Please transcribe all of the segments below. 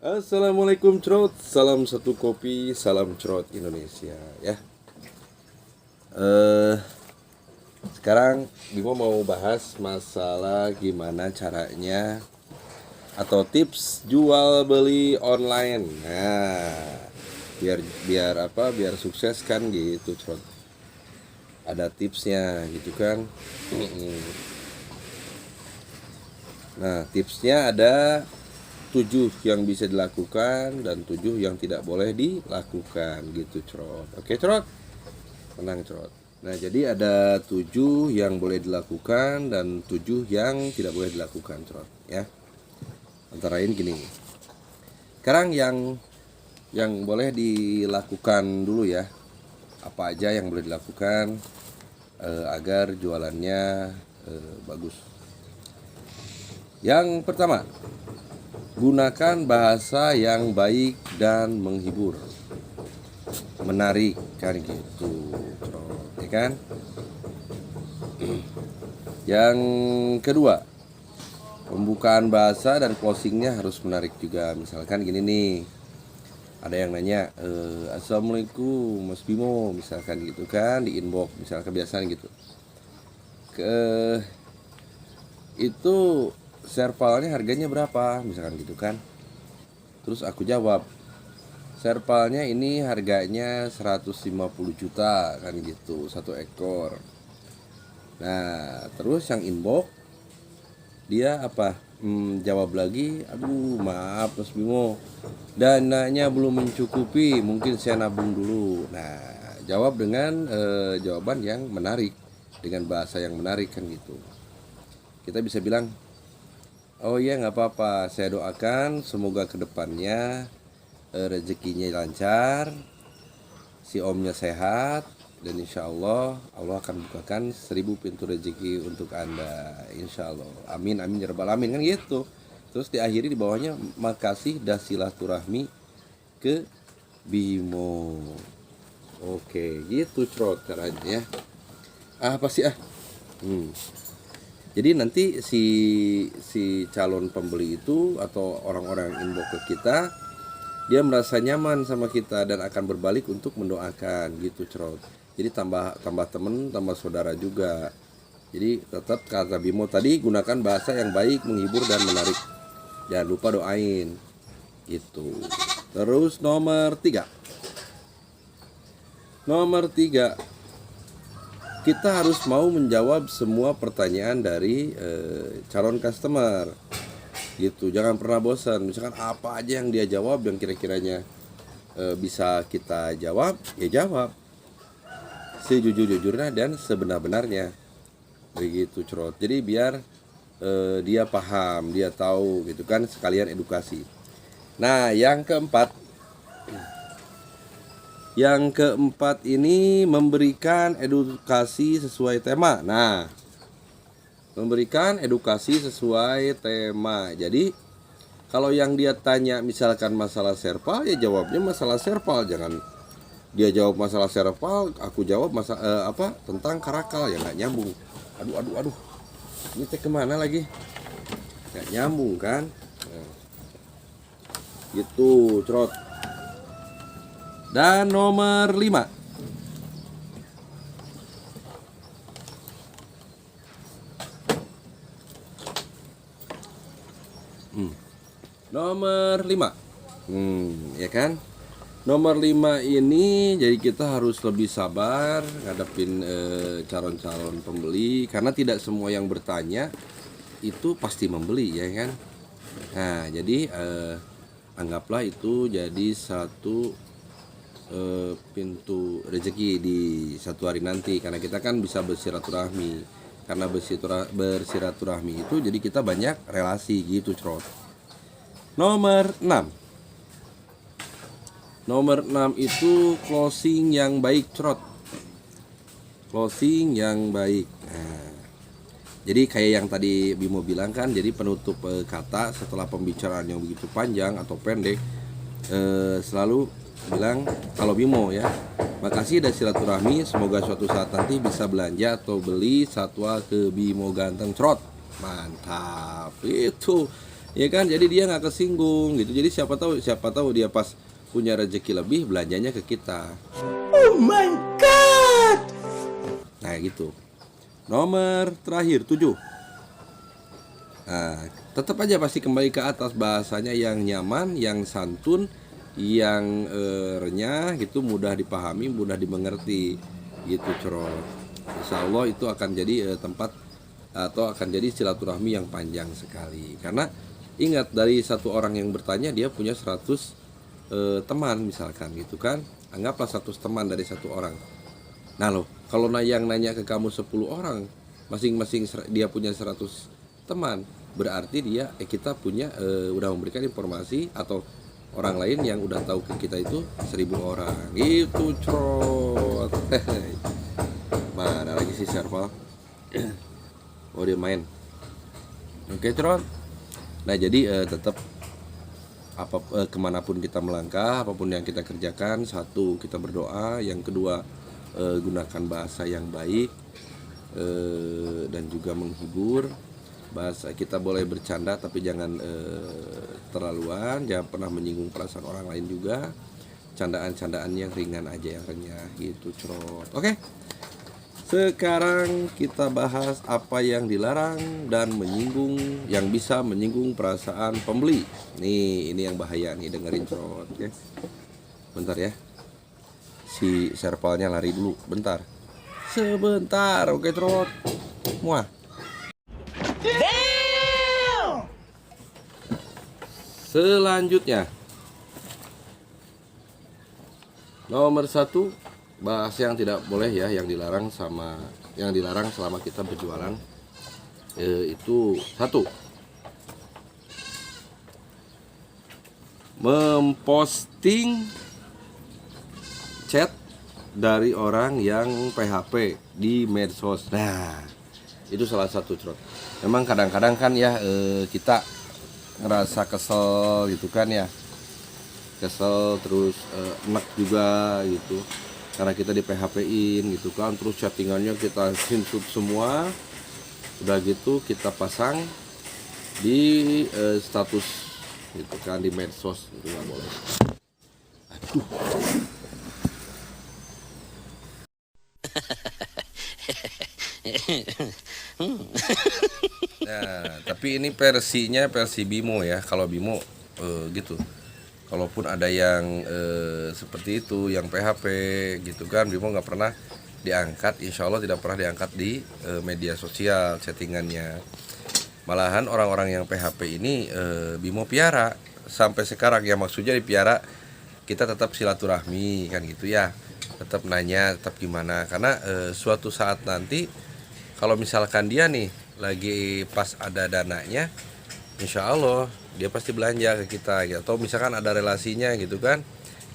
Assalamualaikum Cerot, salam satu kopi, salam Cerot Indonesia ya. Eh Sekarang Bimo mau bahas masalah gimana caranya atau tips jual beli online. Nah, biar biar apa? Biar sukses kan gitu Cerot. Ada tipsnya gitu kan. Nah, tipsnya ada 7 yang bisa dilakukan dan 7 yang tidak boleh dilakukan gitu Cerot. Oke Cerot? Tenang Cerot. Nah jadi ada 7 yang boleh dilakukan dan 7 yang tidak boleh dilakukan Cerot ya. Antara lain gini. Sekarang yang boleh dilakukan dulu ya. Apa aja yang boleh dilakukan agar jualannya bagus. Yang pertama, gunakan bahasa yang baik dan menghibur, menarik kan gitu, ya kan? Yang kedua, pembukaan bahasa dan closingnya harus menarik juga. Misalkan gini nih, ada yang nanya, Assalamualaikum Mas Bimo, misalkan gitu kan di inbox, misalkan kebiasaan gitu. Itu servalnya harganya berapa misalkan gitu kan, terus aku jawab servalnya ini harganya 150 juta kan gitu, satu ekor. Nah terus yang inbox dia apa, jawab lagi, aduh maaf Mas Bimo, dananya belum mencukupi, mungkin saya nabung dulu. Nah jawab dengan jawaban yang menarik, dengan bahasa yang menarik kan gitu. Kita bisa bilang, oh iya nggak apa-apa, saya doakan semoga kedepannya rezekinya lancar, si omnya sehat, dan insya Allah Allah akan bukakan 1000 pintu rezeki untuk Anda, insya Allah, amin amin ya rabbal alamin kan gitu. Terus diakhiri di bawahnya, makasih dah silaturahmi ke Bimo. Oke gitu Cerot caranya ya. Apa sih Jadi nanti si calon pembeli itu atau orang-orang yang inbox ke kita, dia merasa nyaman sama kita dan akan berbalik untuk mendoakan gitu Cerot. Jadi tambah temen, tambah saudara juga. Jadi tetap kata Bimo tadi, gunakan bahasa yang baik, menghibur dan menarik. Jangan lupa doain gitu. Terus nomor 3, kita harus mau menjawab semua pertanyaan dari calon customer gitu. Jangan pernah bosan. Misalkan apa aja yang dia jawab yang kira-kiranya bisa kita jawab, ya jawab sejujur-jujurnya dan sebenar-benarnya begitu Cerot. Jadi biar dia paham, dia tahu gitu kan, sekalian edukasi. Nah yang keempat ini memberikan edukasi sesuai tema. Nah, memberikan edukasi sesuai tema. Jadi kalau yang dia tanya misalkan masalah serval, ya jawabnya masalah serval. Jangan dia jawab masalah serval, aku jawab tentang karakal, ya nggak nyambung. Aduh. Ini teh kemana lagi? Nggak nyambung kan? Nah, gitu, Cerot. Dan nomor 5, ya kan? Nomor 5 ini jadi kita harus lebih sabar ngadepin calon-calon pembeli, karena tidak semua yang bertanya itu pasti membeli ya kan. Nah jadi anggaplah itu jadi satu pintu rezeki di satu hari nanti, karena kita kan bisa bersilaturahmi. Karena bersiraturahmi itu jadi kita banyak relasi gitu Cerot. Nomor 6 itu closing yang baik Cerot. Closing yang baik. Nah, jadi kayak yang tadi Bimo bilang kan, jadi penutup kata setelah pembicaraan yang begitu panjang atau pendek, selalu bilang, kalau Bimo ya, makasih dan silaturahmi, semoga suatu saat nanti bisa belanja atau beli satwa ke Bimo Ganteng Cerot. Mantap itu. Ya kan, jadi dia nggak kesinggung gitu. Jadi siapa tahu dia pas punya rezeki lebih belanjanya ke kita. Oh my god. Nah gitu. Nomor terakhir 7. Nah, tetap aja pasti kembali ke atas, bahasanya yang nyaman, yang santun, yang renyah gitu, mudah dipahami, mudah dimengerti gitu Cerot. Insya Allah itu akan jadi tempat atau akan jadi silaturahmi yang panjang sekali. Karena ingat, dari satu orang yang bertanya dia punya 100 teman misalkan gitu kan. Anggaplah 100 teman dari satu orang. Nah loh, kalau yang nanya ke kamu 10 orang, masing-masing dia punya 100 teman, berarti kita punya udah memberikan informasi atau orang lain yang udah tahu ke kita itu 1000 orang. Itu Crot. Mana lagi sih Serval? Oh, dia main. Oke Crot. Nah jadi tetap kemanapun kita melangkah, apapun yang kita kerjakan, satu, kita berdoa, yang kedua, gunakan bahasa yang baik dan juga menghibur. Bahasa kita boleh bercanda tapi jangan terlaluan, jangan pernah menyinggung perasaan orang lain juga. Candaan-candaan yang ringan aja, yang renyah gitu Cerot. Oke, sekarang kita bahas apa yang dilarang dan yang bisa menyinggung perasaan pembeli. Nih, ini yang bahaya nih, dengerin Cerot. Oke, bentar ya, si servalnya lari dulu, bentar. Sebentar, oke Trot. Muah. Selanjutnya, nomor 1, bahasa yang tidak boleh ya, yang dilarang selama kita berjualan, itu 1, memposting chat dari orang yang PHP di medsos. Nah, itu salah satu Trot. Memang kadang-kadang kan ya kita ngerasa kesel gitu kan ya, kesel terus enak juga gitu, karena kita di PHP-in gitu kan, terus chattingannya kita screenshot semua, udah gitu kita pasang di status gitu kan, di medsos, itu nggak boleh. Aduh. Nah, tapi ini versinya versi Bimo ya. Kalau Bimo gitu. Kalaupun ada yang seperti itu, yang PHP gitu kan, Bimo nggak pernah diangkat. Insya Allah tidak pernah diangkat di media sosial chattingannya. Malahan orang-orang yang PHP ini Bimo piara sampai sekarang ya, maksudnya dipiara, kita tetap silaturahmi kan gitu ya, tetap nanya, tetap gimana, karena suatu saat nanti kalau misalkan dia nih lagi pas ada dananya, insya Allah dia pasti belanja ke kita gitu. Atau misalkan ada relasinya gitu kan,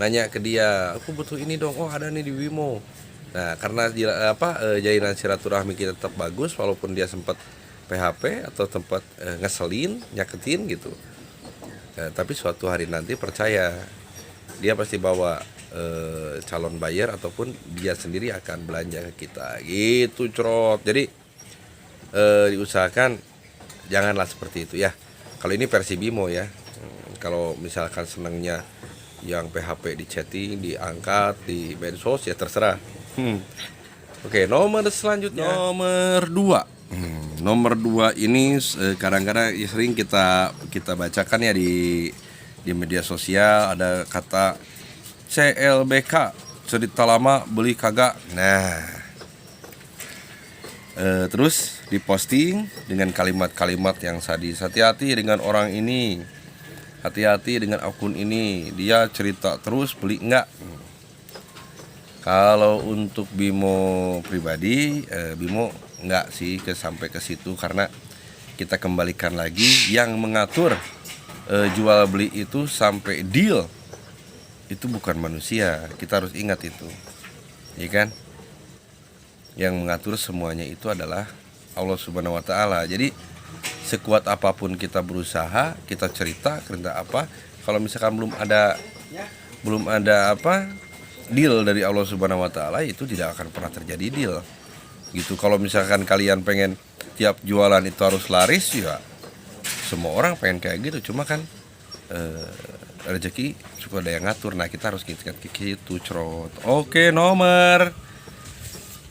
nanya ke dia, aku butuh ini dong, oh ada nih di Wimo. Nah, karena jalinan silaturahmi kita tetap bagus walaupun dia sempat PHP atau tempat ngeselin, nyaketin gitu. Tapi suatu hari nanti percaya, dia pasti bawa calon buyer ataupun dia sendiri akan belanja ke kita gitu Cerot. Jadi diusahakan janganlah seperti itu ya. Kalau ini versi Bimo ya. Kalau misalkan senangnya yang PHP di chatting, diangkat di medsos, ya terserah. Oke, nomor selanjutnya, nomor 2. Nomor 2 ini kadang-kadang sering kita bacakan ya di media sosial, ada kata CLBK, cerita lama beli kagak. Nah, terus diposting dengan kalimat-kalimat yang sadis. Hati-hati dengan orang ini, hati-hati dengan akun ini, dia cerita terus beli enggak. Kalau untuk Bimo pribadi, Bimo enggak sih sampai ke situ, karena kita kembalikan lagi yang mengatur jual beli itu sampai deal itu bukan manusia. Kita harus ingat itu, ya kan? Yang mengatur semuanya itu adalah Allah Subhanahu wa Ta'ala. Jadi sekuat apapun kita berusaha, kita cerita apa, kalau misalkan belum ada deal dari Allah Subhanahu wa Ta'ala, itu tidak akan pernah terjadi deal gitu. Kalau misalkan kalian pengen tiap jualan itu harus laris, ya semua orang pengen kayak gitu, cuma kan rezeki suka ada yang ngatur. Nah kita harus gitu Crot. Oke, nomor 3.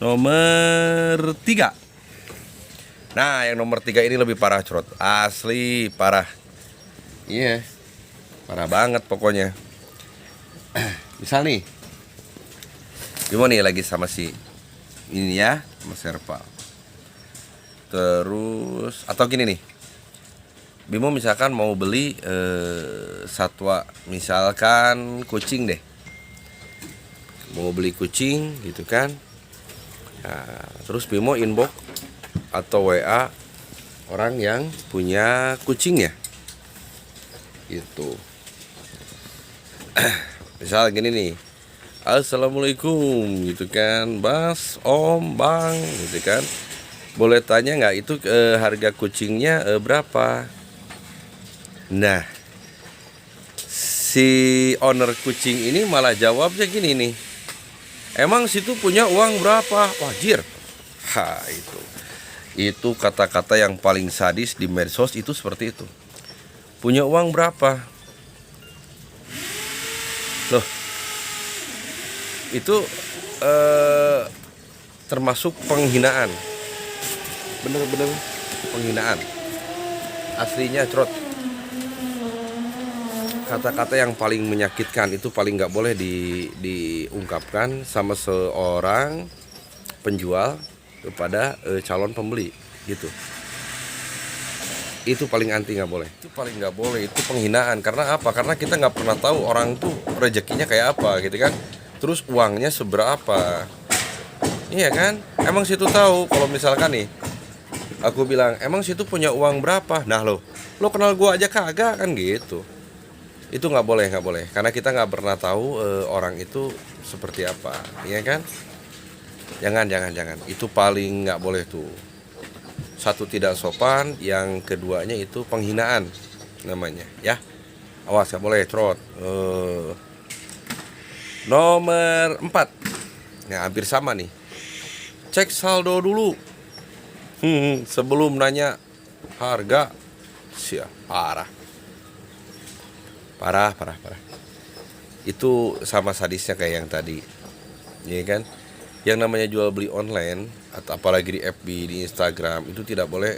Nah yang nomor 3 ini lebih parah Crot, asli parah. Iya, parah banget pokoknya. Misal nih Bimo nih lagi sama si ini ya, sama Serval. Terus atau gini nih, Bimo misalkan mau beli satwa, misalkan kucing deh. Mau beli kucing gitu kan. Nah, terus Bimo inbox atau WA orang yang punya kucing ya. Gitu. Misal gini nih. Assalamualaikum gitu kan, Mas, Om, Bang gitu kan. Boleh tanya nggak itu harga kucingnya berapa? Nah, si owner kucing ini malah jawabnya gini nih. Emang situ punya uang berapa? Wajir. Itu kata-kata yang paling sadis di medsos itu seperti itu. Punya uang berapa? Loh, itu termasuk penghinaan. Bener-bener penghinaan. Aslinya Crot. Kata-kata yang paling menyakitkan itu paling nggak boleh diungkapkan sama seorang penjual kepada calon pembeli gitu. Itu paling anti, nggak boleh. Itu paling nggak boleh, itu penghinaan. Karena apa? Karena kita nggak pernah tahu orang tuh rezekinya kayak apa gitu kan. Terus uangnya seberapa. Iya kan? Emang situ tahu kalau misalkan nih aku bilang, emang situ punya uang berapa? Nah lo kenal gua aja kagak kan gitu. Itu nggak boleh, karena kita nggak pernah tahu orang itu seperti apa, iya kan? Jangan. Itu paling nggak boleh tuh. Satu, tidak sopan, yang keduanya itu penghinaan namanya, ya. Awas, nggak boleh Crot. Nomor 4. Nah, hampir sama nih. Cek saldo dulu. Sebelum nanya harga. Parah. Itu sama sadisnya kayak yang tadi, ya kan? Yang namanya jual beli online atau apalagi di FB, di Instagram, itu tidak boleh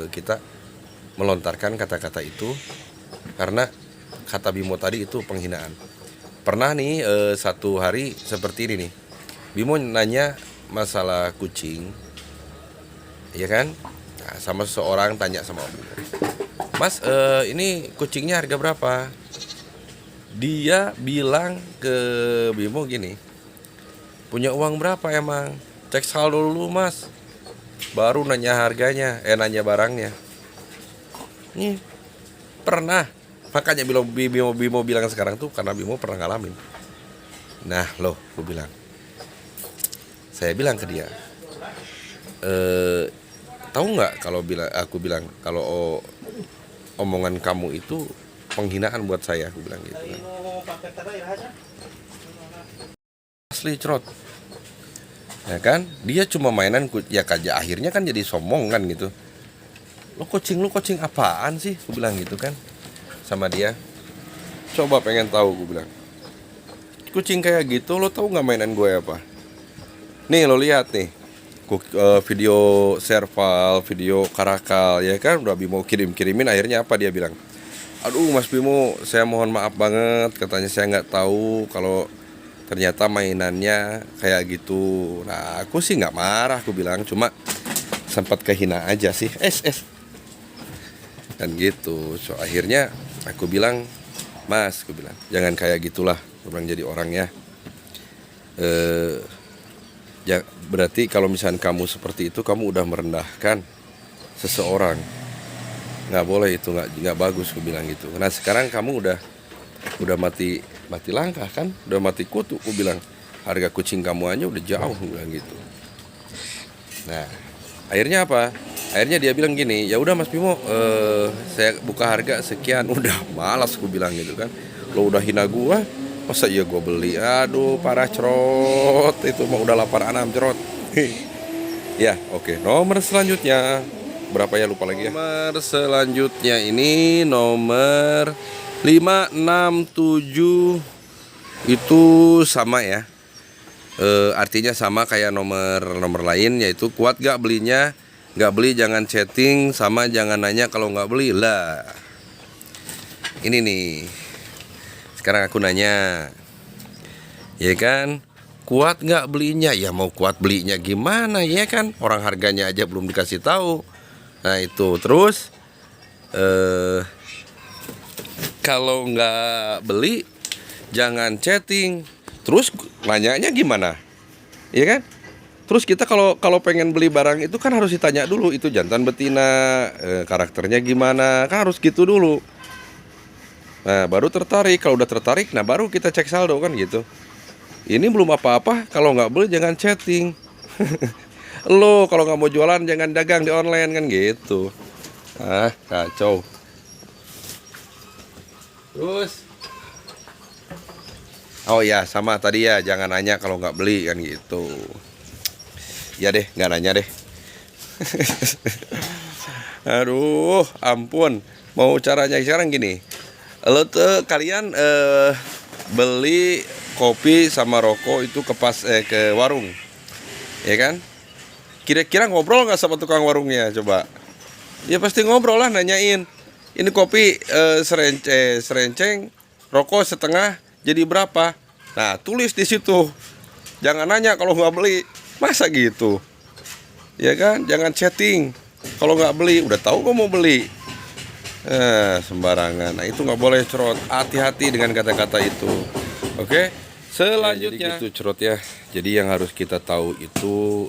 kita melontarkan kata-kata itu, karena kata Bimo tadi itu penghinaan. Pernah nih satu hari seperti ini nih, Bimo nanya masalah kucing, ya kan? Nah, sama seseorang tanya sama Bimo, Mas, ini kucingnya harga berapa? Dia bilang ke Bimo gini, punya uang berapa emang? Cek saldo dulu Mas, baru nanya harganya, nanya barangnya. Nih, pernah. Makanya Bimo bilang sekarang tuh karena Bimo pernah ngalamin. Nah loh, saya bilang ke dia, tahu nggak kalau aku bilang kalau omongan kamu itu penghinaan buat saya, aku bilang gitu kan. Asli Crot, ya kan? Dia cuma mainan ya kaja, akhirnya kan jadi sombong kan gitu. Lu kucing apaan sih, aku bilang gitu kan sama dia. Coba pengen tahu, aku bilang, kucing kayak gitu lo tahu nggak mainan gue apa? Nih lo lihat nih, video Serval, video Karakal, ya kan udah Bimo kirimin, akhirnya apa dia bilang? Aduh Mas Bimo, saya mohon maaf banget, katanya saya nggak tahu kalau ternyata mainannya kayak gitu. Nah aku sih nggak marah, aku bilang, cuma sempat kehina aja sih, dan gitu. So akhirnya aku bilang, Mas, aku bilang, jangan kayak gitulah, aku bilang, jadi orangnya. Ya berarti kalau misalnya kamu seperti itu, kamu udah merendahkan seseorang. Nggak boleh, itu nggak bagus, aku bilang gitu. Nah sekarang kamu udah mati langkah kan, udah mati kutu, aku bilang. Harga kucing kamu aja udah jauh, aku bilang gitu. Nah akhirnya apa? Akhirnya dia bilang gini, ya udah Mas Bimo, saya buka harga sekian. Udah malas, aku bilang gitu kan. Lo udah hina gua, masa iya gua beli? Aduh parah Crot, itu mah udah 86 Crot. Ya oke. Nomor selanjutnya, berapa ya, lupa lagi ya. Nomor selanjutnya ini nomor 567, itu sama ya. Artinya sama kayak nomor lain, yaitu kuat gak belinya. Gak beli jangan chatting, sama jangan nanya kalau gak beli lah. Ini nih, sekarang aku nanya, ya kan, kuat nggak belinya? Ya mau kuat belinya gimana ya kan, orang harganya aja belum dikasih tahu. Nah itu terus kalau nggak beli jangan chatting. Terus nanyanya gimana? Iya kan? Terus kita kalau pengen beli barang itu kan harus ditanya dulu, itu jantan betina, karakternya gimana, kan harus gitu dulu. Nah baru tertarik. Kalau udah tertarik, nah baru kita cek saldo kan gitu. Ini belum apa-apa, kalau nggak beli jangan chatting. Lo kalau nggak mau jualan jangan dagang di online kan gitu. Ah kacau. Terus, oh ya sama tadi ya, jangan nanya kalau nggak beli kan gitu. Ya deh, nggak nanya deh. Aduh, ampun. Mau caranya sekarang gini. Lo tuh kalian beli kopi sama rokok itu ke warung, ya kan? Kira-kira ngobrol nggak sama tukang warungnya? Coba. Ya pasti ngobrol lah, nanyain. Ini kopi serenceng, rokok setengah, jadi berapa? Nah tulis di situ. Jangan nanya kalau nggak beli. Masa gitu? Ya kan? Jangan chatting. Kalau nggak beli, udah tahu kok mau beli. Sembarangan. Nah itu nggak boleh cerot. Hati-hati dengan kata-kata itu. Oke? Selanjutnya. Ya, jadi gitu cerot ya. Jadi yang harus kita tahu itu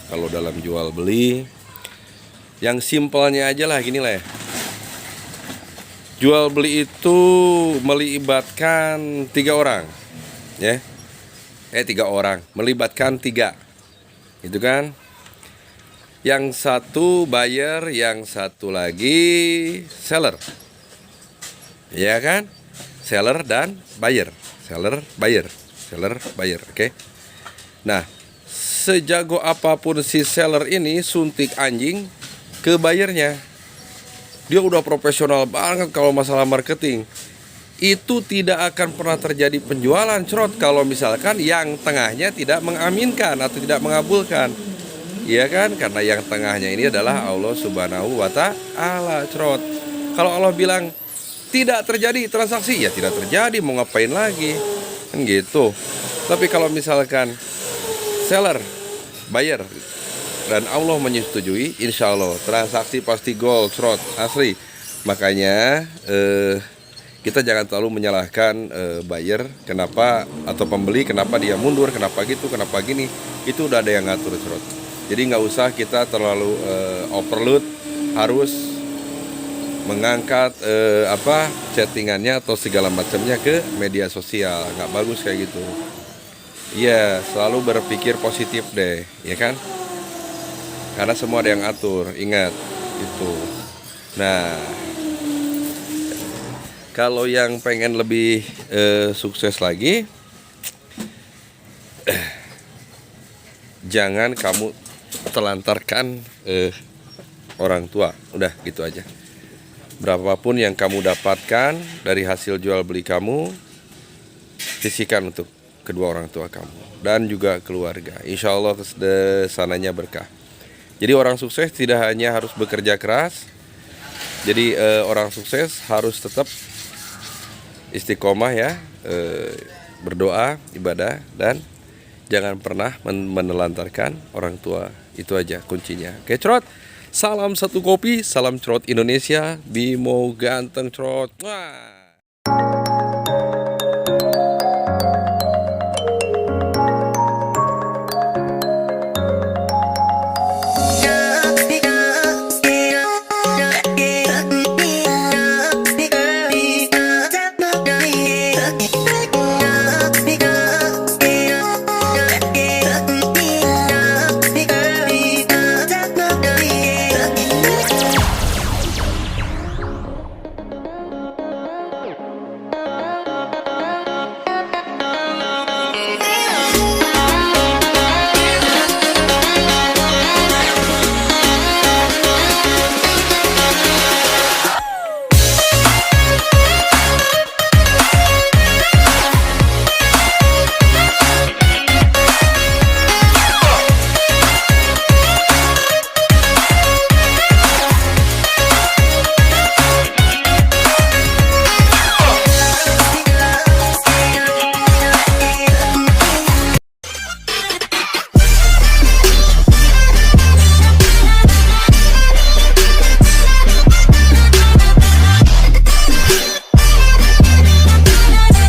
kalau dalam jual beli, yang simpelnya aja lah, gini lah ya. Jual beli itu melibatkan 3 orang, ya. 3 orang, melibatkan 3, gitu kan? Yang satu buyer, yang satu lagi seller, ya kan? Seller dan buyer, seller buyer, seller buyer, oke? Nah, sejago apapun si seller ini suntik anjing ke buyernya, dia udah profesional banget kalau masalah marketing, itu tidak akan pernah terjadi penjualan cerot kalau misalkan yang tengahnya tidak mengaminkan atau tidak mengabulkan. Iya kan? Karena yang tengahnya ini adalah Allah Subhanahu wa ta'ala cerot. Kalau Allah bilang tidak terjadi transaksi, ya tidak terjadi, mau ngapain lagi? Kan gitu. Tapi kalau misalkan seller, buyer, dan Allah menyetujui, insya Allah transaksi pasti gold cerot, asli. Makanya kita jangan terlalu menyalahkan buyer kenapa, atau pembeli kenapa dia mundur, kenapa gitu, kenapa gini. Itu udah ada yang ngatur cerot. Jadi nggak usah kita terlalu overload harus mengangkat chattingannya atau segala macamnya ke media sosial. Nggak bagus kayak gitu. Iya, selalu berpikir positif deh, ya kan? Karena semua ada yang atur, ingat itu. Nah, kalau yang pengen lebih sukses lagi, jangan kamu telantarkan orang tua. Udah gitu aja. Berapapun yang kamu dapatkan dari hasil jual beli kamu, sisihkan untuk kedua orang tua kamu dan juga keluarga. Insya Allah sananya berkah. Jadi orang sukses tidak hanya harus bekerja keras. Jadi orang sukses harus tetap istiqomah ya, berdoa, ibadah, dan jangan pernah menelantarkan orang tua. Itu aja kuncinya. Oke cerot, salam satu kopi, salam cerot Indonesia, Bimo ganteng cerot. Wah. Yeah.